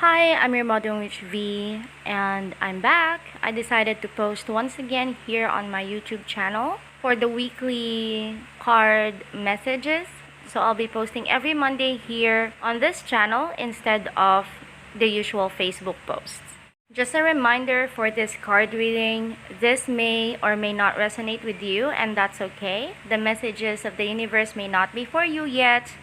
Hi, I'm your Modern Witch V, and I'm back. I decided to post once again here on my YouTube channel for the weekly card messages. So I'll be posting every Monday here on this channel instead of the usual Facebook posts. Just a reminder for this card reading, this may or may not resonate with you, and that's okay. The messages of the universe may not be for you yet,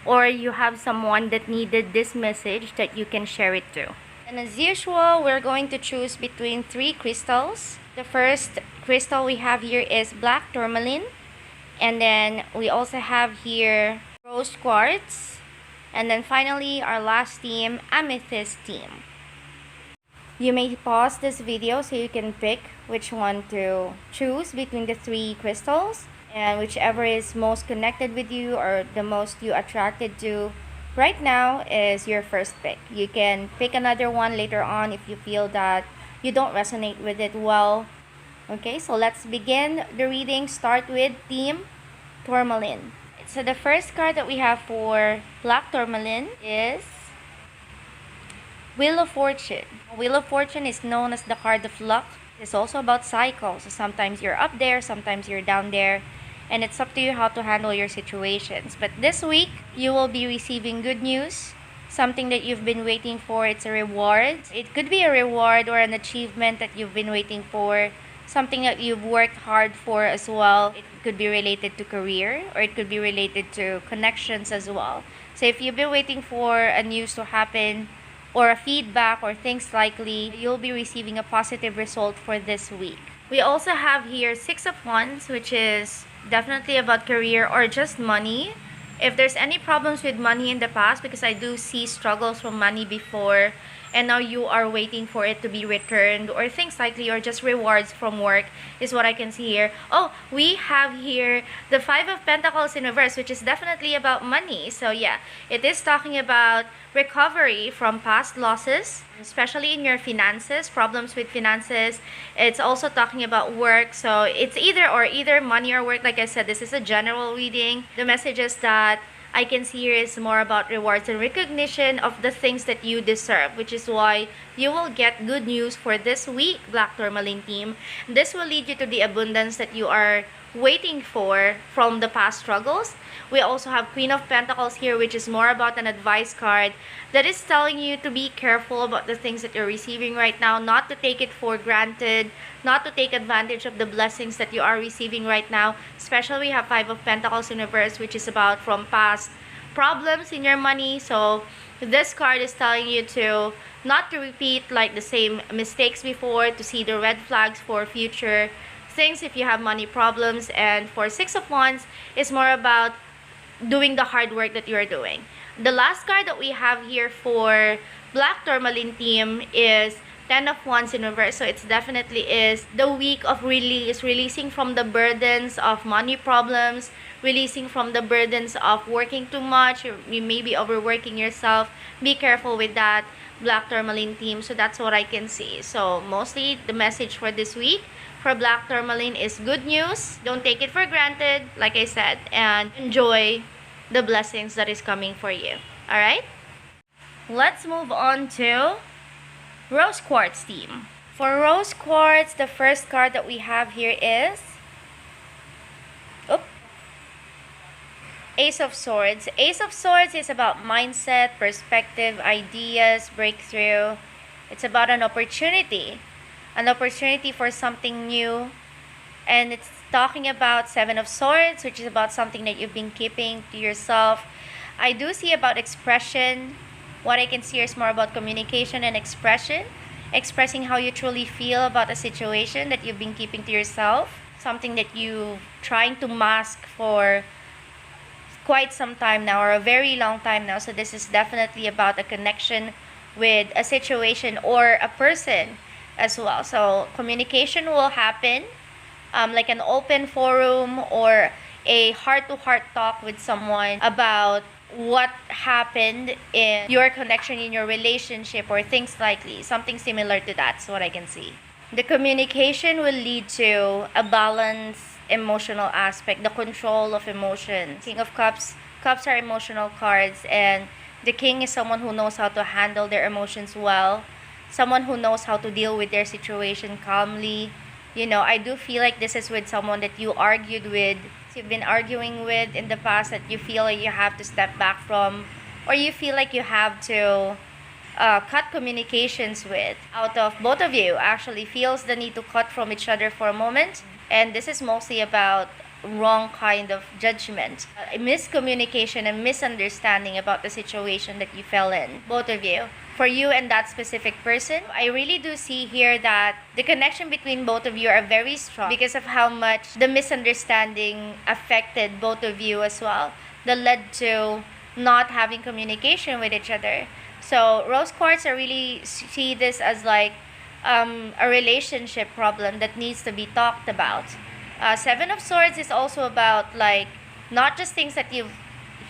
or you have someone that needed this message that you can share it to. And as usual, we're going to choose between 3 crystals. The first crystal we have here is black tourmaline, and then we also have here rose quartz, and then finally our last theme, amethyst theme. You may pause this video so you can pick which one to choose between the 3 crystals, and whichever is most connected with you or the most you attracted to right now is your first pick. You can pick another one later on if you feel that you don't resonate with it well. Okay, so let's begin the reading. Start with theme Tourmaline. So the first card that we have for black tourmaline is Wheel of Fortune. Wheel of Fortune is known as the card of luck. It's also about cycles. So sometimes you're up there, sometimes you're down there, and it's up to you how to handle your situations. But this week, you will be receiving good news, something that you've been waiting for. It's a reward. It could be a reward or an achievement that you've been waiting for, something that you've worked hard for as well. It could be related to career, or it could be related to connections as well. So if you've been waiting for a news to happen, or a feedback, or things likely, you'll be receiving a positive result for this week. We also have here 6 of Wands, which is definitely about career or just money. If there's any problems with money in the past, because I do see struggles from money before, and now you are waiting for it to be returned, or things likely, or just rewards from work, is what I can see here. Oh, we have here the 5 of Pentacles in reverse, which is definitely about money. So yeah, it is talking about recovery from past losses, especially in your finances, problems with finances. It's also talking about work. So it's either money or work. Like I said, this is a general reading. The messages that I can see here is more about rewards and recognition of the things that you deserve, which is why you will get good news for this week, Black Tourmaline team. This will lead you to the abundance that you are waiting for from the past struggles. We also have Queen of Pentacles here, which is more about an advice card that is telling you to be careful about the things that you're receiving right now, not to take it for granted, not to take advantage of the blessings that you are receiving right now. Especially we have 5 of Pentacles in reverse, which is about from past problems in your money. So this card is telling you to not to repeat like the same mistakes before, to see the red flags for future things if you have money problems. And for 6 of Wands is more about doing the hard work that you are doing. The last card that we have here for Black Tourmaline team is 10 of Wands in reverse. So it's definitely is the week of release, releasing from the burdens of money problems, releasing from the burdens of working too much, or you may be overworking yourself. Be careful with that, Black Tourmaline team. So that's what I can see. So mostly the message for this week for Black Tourmaline is good news. Don't take it for granted, like I said, and enjoy the blessings that is coming for you. Alright? Let's move on to Rose Quartz team. For Rose Quartz, the first card that we have here is Ace of Swords. Ace of Swords is about mindset, perspective, ideas, breakthrough. It's about an opportunity for something new. And it's talking about 7 of Swords, which is about something that you've been keeping to yourself. I do see about expression. What I can see is more about communication and expression. Expressing how you truly feel about a situation that you've been keeping to yourself. Something that you're trying to mask for quite some time now, or a very long time now. So this is definitely about a connection with a situation or a person as well. So communication will happen, like an open forum or a heart-to-heart talk with someone about what happened in your connection, in your relationship, or things likely. Something similar to that's what I can see. The communication will lead to a balanced emotional aspect, the control of emotions. King of Cups. Cups are emotional cards, and The king is someone who knows how to handle their emotions well, someone who knows how to deal with their situation calmly. I do feel like this is with someone that you argued with, you've been arguing with in the past, that you feel like you have to step back from, or you feel like you have to cut communications with. Out of both of you actually feels the need to cut from each other for a moment, and this is mostly about wrong kind of judgment, miscommunication and misunderstanding about the situation that you fell in, both of you. For you and that specific person, I really do see here that the connection between both of you are very strong because of how much the misunderstanding affected both of you as well, that led to not having communication with each other. So rose quartz, I really see this as like a relationship problem that needs to be talked about. Seven of Swords is also about like not just things that you've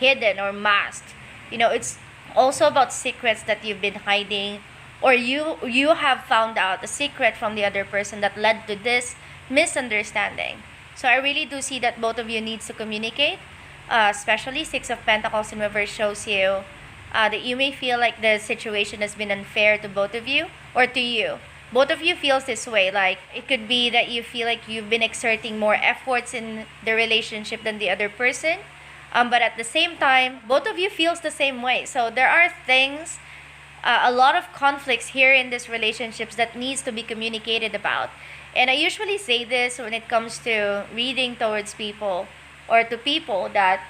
hidden or masked. It's also about secrets that you've been hiding, or you have found out a secret from the other person that led to this misunderstanding. So I really do see that both of you needs to communicate. Especially Six of Pentacles in reverse shows you that you may feel like the situation has been unfair to both of you or to you. Both of you feels this way. Like it could be that you feel like you've been exerting more efforts in the relationship than the other person. But at the same time, both of you feels the same way. So there are things, a lot of conflicts here in this relationships that needs to be communicated about. And I usually say this when it comes to reading towards people or to people, that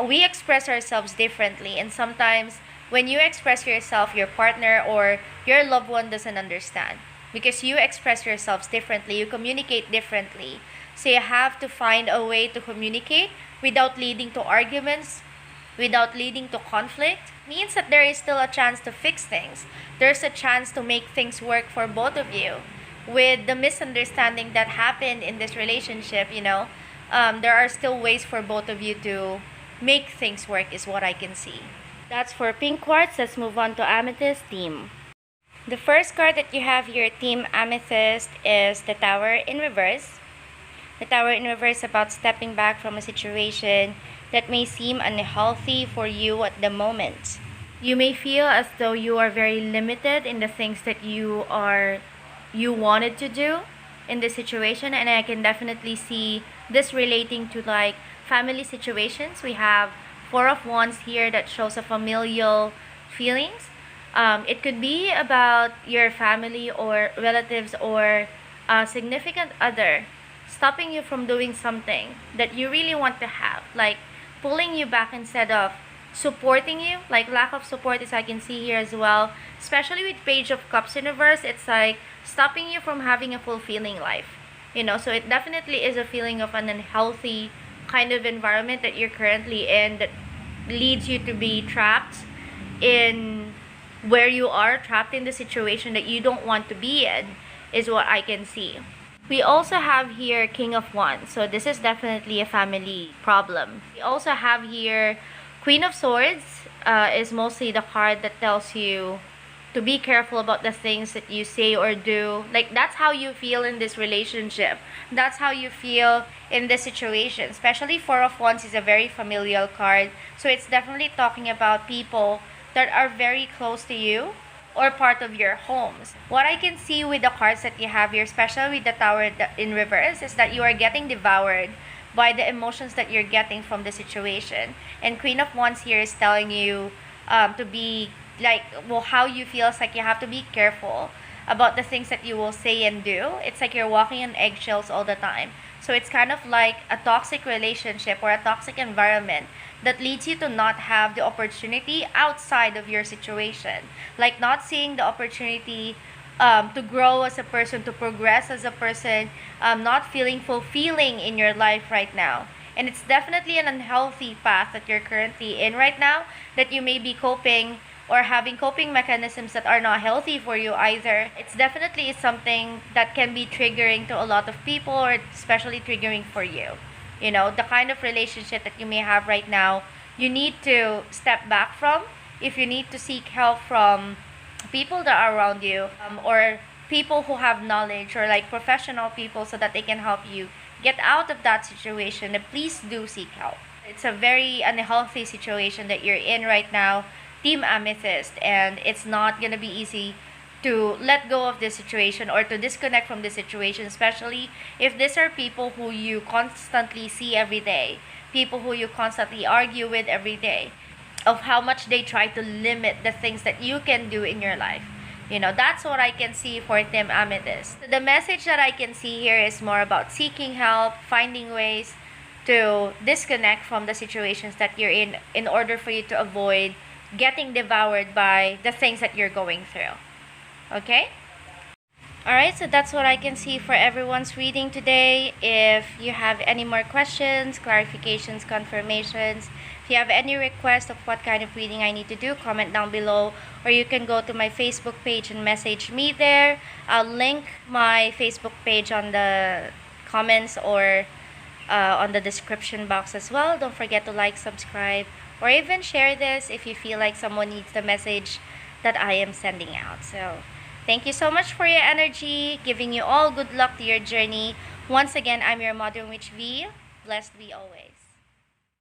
we express ourselves differently. And sometimes when you express yourself, your partner or your loved one doesn't understand. Because you express yourselves differently, you communicate differently. So you have to find a way to communicate without leading to arguments, without leading to conflict. Means that there is still a chance to fix things. There's a chance to make things work for both of you. With the misunderstanding that happened in this relationship, there are still ways for both of you to make things work, is what I can see. That's for pink quartz. Let's move on to amethyst theme. The first card that you have here, Team Amethyst, is the Tower in reverse. The Tower in reverse is about stepping back from a situation that may seem unhealthy for you at the moment. You may feel as though you are very limited in the things that you wanted to do in this situation, and I can definitely see this relating to like family situations. We have Four of Wands here that shows a familial feelings. It could be about your family or relatives or a significant other stopping you from doing something that you really want to have, like pulling you back instead of supporting you. Like lack of support is I can see here as well, especially with Page of Cups in reverse. It's like stopping you from having a fulfilling life, so it definitely is a feeling of an unhealthy kind of environment that you're currently in, that leads you to be trapped in where you are, trapped in the situation that you don't want to be in, is what I can see. We also have here King of Wands. So this is definitely a family problem. We also have here Queen of Swords. Is mostly the card that tells you to be careful about the things that you say or do. Like that's how you feel in this relationship. That's how you feel in this situation. Especially Four of Wands is a very familial card. So it's definitely talking about people that are very close to you or part of your homes. What I can see with the cards that you have here, especially with the Tower in reverse, is that you are getting devoured by the emotions that you're getting from the situation. And Queen of Wands here is telling you to be like, well, how you feel is like you have to be careful about the things that you will say and do. It's like you're walking on eggshells all the time. So it's kind of like a toxic relationship or a toxic environment that leads you to not have the opportunity outside of your situation. Like not seeing the opportunity to grow as a person, to progress as a person, not feeling fulfilling in your life right now. And it's definitely an unhealthy path that you're currently in right now, that you may be coping or having coping mechanisms that are not healthy for you either. It's definitely something that can be triggering to a lot of people, or especially triggering for you. The kind of relationship that you may have right now, you need to step back from. If you need to seek help from people that are around you, or people who have knowledge, or like professional people, so that they can help you get out of that situation, then please do seek help. It's a very unhealthy situation that you're in right now. Team Amethyst, and it's not gonna be easy to let go of this situation or to disconnect from this situation, especially if these are people who you constantly see every day, people who you constantly argue with every day, of how much they try to limit the things that you can do in your life. That's what I can see for Team Amethyst. The message that I can see here is more about seeking help, finding ways to disconnect from the situations that you're in order for you to avoid getting devoured by the things that you're going through. Okay? Alright, so that's what I can see for everyone's reading today. If you have any more questions, clarifications, confirmations, if you have any request of what kind of reading I need to do, comment down below. Or you can go to my Facebook page and message me there. I'll link my Facebook page on the comments or on the description box as well. Don't forget to like, subscribe, or even share this if you feel like someone needs the message that I am sending out. So thank you so much for your energy, giving you all good luck to your journey. Once again, I'm your Modern Witch V. Blessed be always.